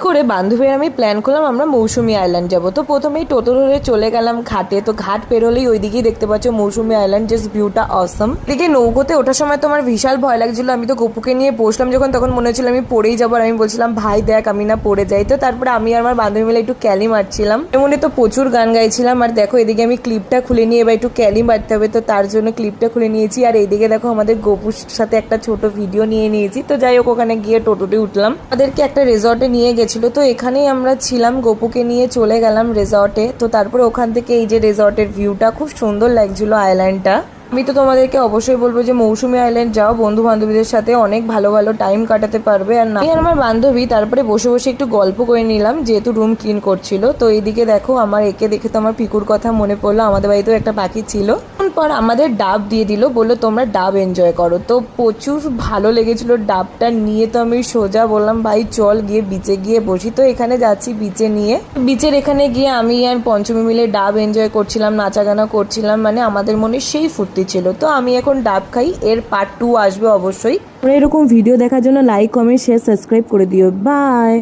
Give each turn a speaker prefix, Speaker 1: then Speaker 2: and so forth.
Speaker 1: করে বান্ধবীরা আমি প্ল্যান করলাম আমরা মৌসুমী আইল্যান্ড যাব। তো প্রথমেই টোটো ধরে চলে গেলাম ঘাটে। তো ঘাট পেরোলেই ওইদিকেই দেখতে পাচ্ছ মৌসুমী আইল্যান্ড, জাস্ট ভিউটা অসম। এদিকে নৌকোতে ওঠার সময় তো আমার বিশাল ভয় লাগছিল। আমি তো গপুকে নিয়ে বসলাম যখন, তখন মনে হচ্ছিল আমি পড়েই যাবো। আর আমি বলছিলাম ভাই দেখ আমি না পড়ে যাই। তো তারপরে আমি আর আমার বান্ধবী মিলে একটু ক্যালি মারছিলাম, এমনি তো প্রচুর গান গাইছিলাম। আর দেখো এদিকে আমি ক্লিপটা খুলে নিয়ে এবার একটু ক্যালি মারতে হবে, তো তার জন্য ক্লিপটা খুলে নিয়েছি। আর এইদিকে দেখো আমাদের গপুর সাথে একটা ছোট ভিডিও নিয়ে নিয়েছি। তো যাই হোক ওখানে গিয়ে টোটোতে উঠলাম, আমাদেরকে একটা রিসর্টে নিয়ে গেছিলো। তো এখানেই আমরা ছিলাম, গপুকে নিয়ে চলে গেলাম রিসর্টে। তো তারপরে ওখান থেকে এই যে রিসর্টের ভিউটা খুব সুন্দর লাগছিল আইল্যান্ডটা। আমি তো তোমাদেরকে অবশ্যই বলবো যে মৌসুমী আইল্যান্ড যাও, বন্ধু বান্ধবীদের সাথে অনেক ভালো ভালো টাইম কাটাতে পারবে। আর আমি আর আমার বান্ধবী তারপরে বসে বসে একটু গল্প করে নিলাম, যেহেতু রুম ক্লিন করছিল। তো এইদিকে দেখো আমার একে দেখে তো আমার পিকুর কথা মনে পড়লো, আমাদের বাড়িতেও একটা পাখি ছিল। পর আমাদের ডাব দিয়ে দিল, বললো তোমরা ডাব এনজয় করো। তো প্রচুর ভালো লেগেছিল ডাবটা নিয়ে। তো আমি সোজা বললাম ভাই চল গিয়ে বিচে গিয়ে বসি। তো এখানে যাচ্ছি বিচে নিয়ে, বিচের এখানে গিয়ে আমি আর পঞ্চমী মিলে ডাব এনজয় করছিলাম, নাচাগানা করছিলাম, মানে আমাদের মনে সেই ফুর্তি ছিল। তো আমি এখন ডাব খাই, এর পার্ট 2 আসবে অবশ্যই। এরকম ভিডিও দেখার জন্য লাইক কমেন্ট শেয়ার সাবস্ক্রাইব করে দিও। বাই।